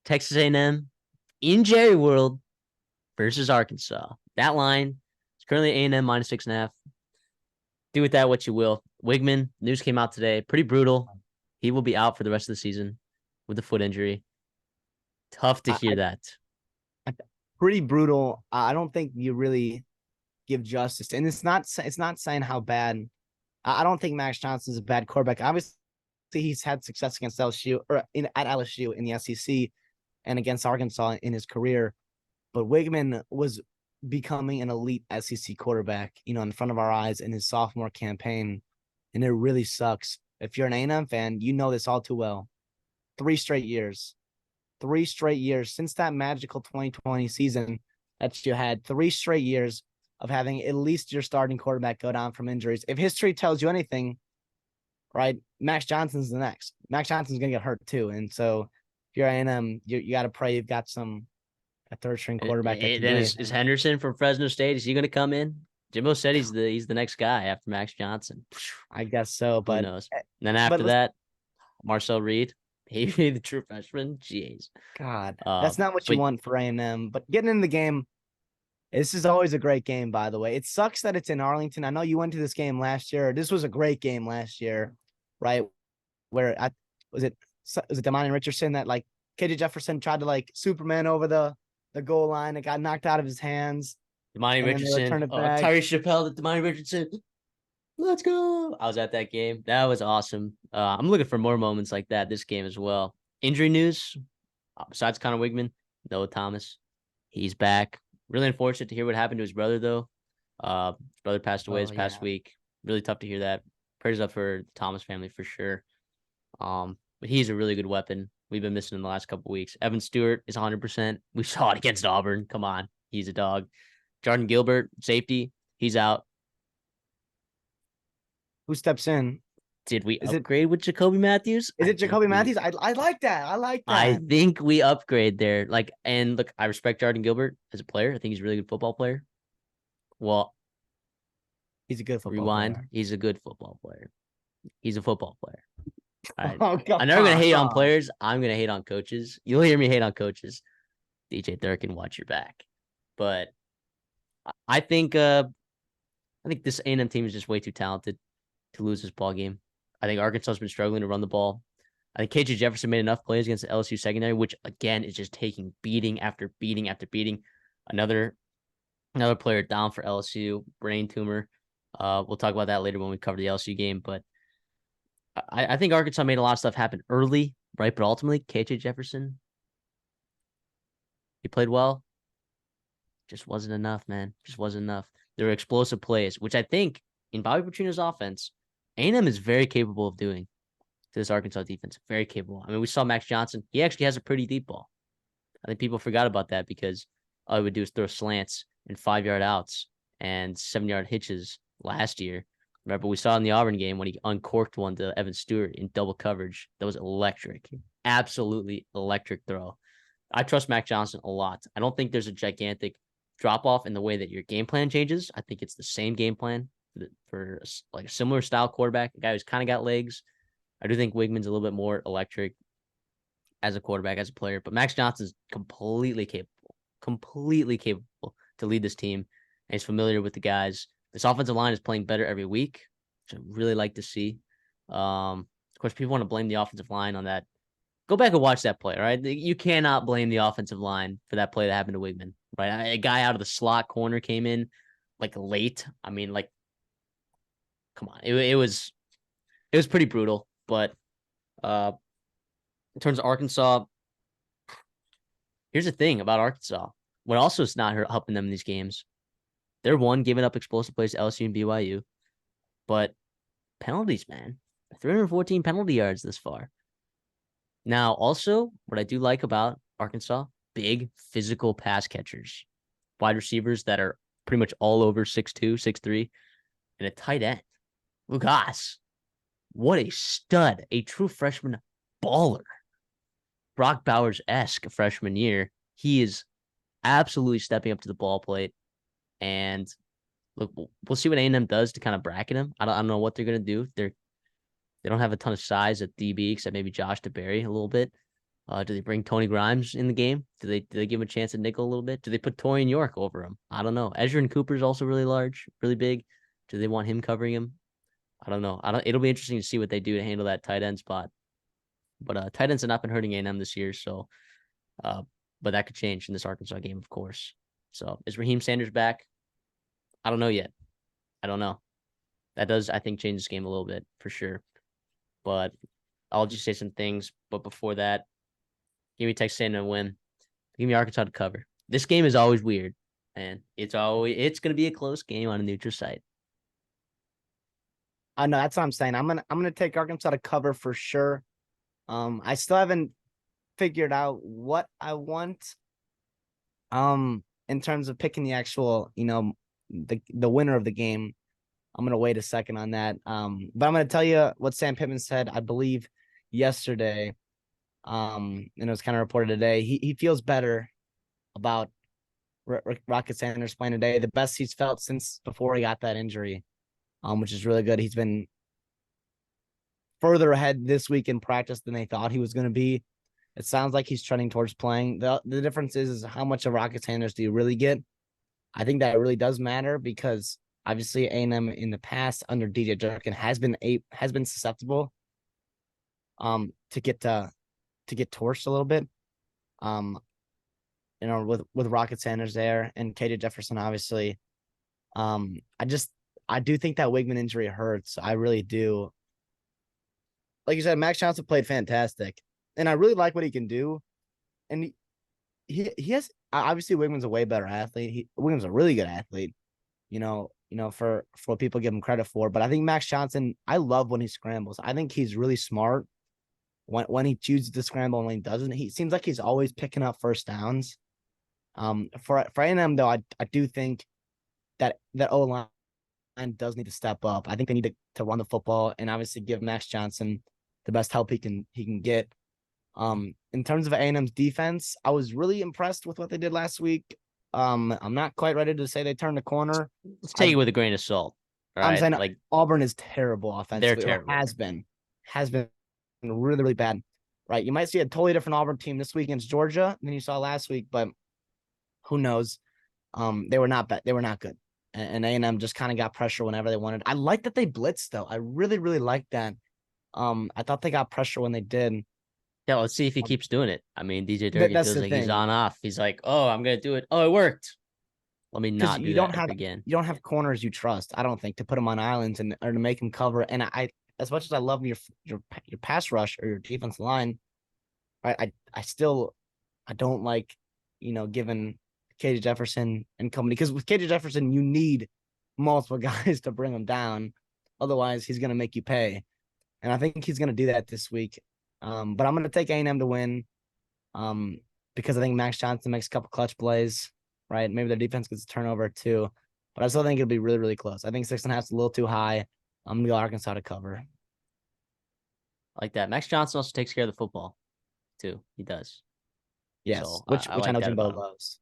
Texas A&M in Jerry World versus Arkansas. That line is currently A&M minus 6.5. Do with that what you will. Wigman, news came out today. Pretty brutal. He will be out for the rest of the season with a foot injury. Tough to I, hear that. Pretty brutal. I don't think you really give justice, and it's not saying how bad. I don't think Max Johnson's a bad quarterback. Obviously, he's had success against LSU at LSU in the SEC and against Arkansas in his career. But Wigman was becoming an elite SEC quarterback, in front of our eyes in his sophomore campaign, and it really sucks. If you're an A&M fan, you know this all too well. 3 straight years since that magical 2020 season that you had, 3 straight years of having at least your starting quarterback go down from injuries. If history tells you anything, right, Max Johnson's the next. Max Johnson's going to get hurt too. And so if you're A&M, you got to pray you've got a third string quarterback that can Then do is anything. Henderson from Fresno State? Is he going to come in? Jimbo said he's the next guy after Max Johnson. I guess so, Who but knows? And then after that, Marcel Reed, he the true freshman. Jeez, God, that's not what you but want for A&M. But getting in the game, this is always a great game, by the way. It sucks that it's in Arlington. I know you went to this game last year. This was a great game last year, right? Where was it Damani Richardson that like KJ Jefferson tried to like Superman over the goal line. It got knocked out of his hands. Damani Richardson, Tyree Chappelle, Damani Richardson. Let's go. I was at that game. That was awesome. I'm looking for more moments like that this game as well. Injury news, besides Connor Wigman, Noah Thomas. He's back. Really unfortunate to hear what happened to his brother, though. His brother passed away this past week. Really tough to hear that. Prayers up for the Thomas family for sure. But he's a really good weapon. We've been missing in the last couple of weeks. Evan Stewart is 100%. We saw it against Auburn. Come on. He's a dog. Jordan Gilbert, safety. He's out. Who steps in? Did we upgrade with Jacoby Matthews? Is it Jacoby Matthews? I like that. I think we upgrade there. And look, I respect Jordan Gilbert as a player. I think he's a really good football player. Well, he's a good football player. He's a good football player. He's a football player. Right. I'm never going to hate on players. I'm going to hate on coaches. You'll hear me hate on coaches. DJ Durkin, watch your back. But I think this A&M team is just way too talented to lose this ball game. I think Arkansas has been struggling to run the ball. I think KJ Jefferson made enough plays against the LSU secondary, which again is just taking beating after beating after beating. Another player down for LSU, brain tumor. We'll talk about that later when we cover the LSU game. But I think Arkansas made a lot of stuff happen early, right? But ultimately, KJ Jefferson, he played well. Just wasn't enough, man. Just wasn't enough. There were explosive plays, which I think in Bobby Petrino's offense, A&M is very capable of doing to this Arkansas defense. Very capable. I mean, we saw Max Johnson. He actually has a pretty deep ball. I think people forgot about that because all he would do is throw slants and 5-yard outs and 7-yard hitches last year. Remember, we saw in the Auburn game when he uncorked one to Evan Stewart in double coverage. That was electric. Absolutely electric throw. I trust Max Johnson a lot. I don't think there's a gigantic drop-off in the way that your game plan changes. I think it's the same game plan for like a similar style quarterback, a guy who's kind of got legs. I do think Wigman's a little bit more electric as a quarterback, as a player, but Max Johnson's completely capable to lead this team, and he's familiar with the guys. This offensive line is playing better every week, which I really like to see. Of course, people want to blame the offensive line on that. Go back and watch that play, right? You cannot blame the offensive line for that play that happened to Wigman, right? A guy out of the slot corner came in like late. I mean, like, come on. It was pretty brutal, but in terms of Arkansas, here's the thing about Arkansas. What also is not helping them in these games, they're giving up explosive plays to LSU and BYU, but penalties, man. 314 penalty yards this far. Now, also, what I do like about Arkansas, big physical pass catchers, wide receivers that are pretty much all over 6'2", 6'3", and a tight end. Lucas, what a stud, a true freshman baller. Brock Bowers-esque freshman year. He is absolutely stepping up to the ball plate. And look, we'll see what A&M does to kind of bracket him. I don't know what they're going to do. They don't have a ton of size at DB except maybe Josh DeBerry a little bit. Do they bring Tony Grimes in the game? Do they give him a chance at nickel a little bit? Do they put Torian York over him? I don't know. Ezra and Cooper's also really large, really big. Do they want him covering him? I don't know. It'll be interesting to see what they do to handle that tight end spot. But tight ends have not been hurting A&M this year, so but that could change in this Arkansas game, of course. So is Raheem Sanders back? I don't know yet. I don't know. That does, I think, change this game a little bit for sure. But I'll just say some things. But before that, give me Texas A&M to win. Give me Arkansas to cover. This game is always weird, and it's gonna be a close game on a neutral site. I know that's what I'm saying. I'm gonna take Arkansas to cover for sure. I still haven't figured out what I want. In terms of picking the actual, the winner of the game. I'm gonna wait a second on that. But I'm gonna tell you what Sam Pittman said, I believe, yesterday. And it was kind of reported today. He feels better about Rocket Sanders playing today. The best he's felt since before he got that injury, which is really good. He's been further ahead this week in practice than they thought he was going to be. It sounds like he's trending towards playing. The difference is how much of Rocket Sanders do you really get? I think that really does matter because obviously A&M in the past under DJ Durkin has been susceptible to get torched a little bit. With Rocket Sanders there and KJ Jefferson, obviously. I do think that Wigman injury hurts. I really do. Like you said, Max Johnson played fantastic, and I really like what he can do. And he has obviously Wigman's a way better athlete. Wigman's a really good athlete. For what people give him credit for. But I think Max Johnson, I love when he scrambles. I think he's really smart when he chooses to scramble and when he doesn't. He seems like he's always picking up first downs. For A&M though, I do think that O-line does need to step up. I think they need to run the football and obviously give Max Johnson the best help he can get. In terms of A&M's defense, I was really impressed with what they did last week. I'm not quite ready to say they turned the corner. Let's take it with a grain of salt. Right? I'm saying like Auburn is terrible offensively. They're terrible. Has been really, really bad. Right. You might see a totally different Auburn team this week against Georgia than you saw last week, but who knows? They were not bad. They were not good. And A&M just kind of got pressure whenever they wanted. I like that they blitzed though. I really, really like that. I thought they got pressure when they did. Yeah, let's see if he keeps doing it. I mean, DJ Durkin feels like he's on off. He's like, oh, I'm gonna do it. Oh, it worked. Let me not do that again. You don't have corners you trust, I don't think, to put them on islands or to make them cover. And I, as much as I love your pass rush or your defense line, I don't like, giving KJ Jefferson and company, because with KJ Jefferson, you need multiple guys to bring him down. Otherwise, he's going to make you pay. And I think he's going to do that this week. But I'm going to take A&M to win because I think Max Johnson makes a couple clutch plays, right? Maybe their defense gets a turnover too. But I still think it'll be really, really close. I think 6.5 is a little too high. I'm going to go Arkansas to cover. Like that. Max Johnson also takes care of the football too. He does. Yes, so which I know Jimbo loves.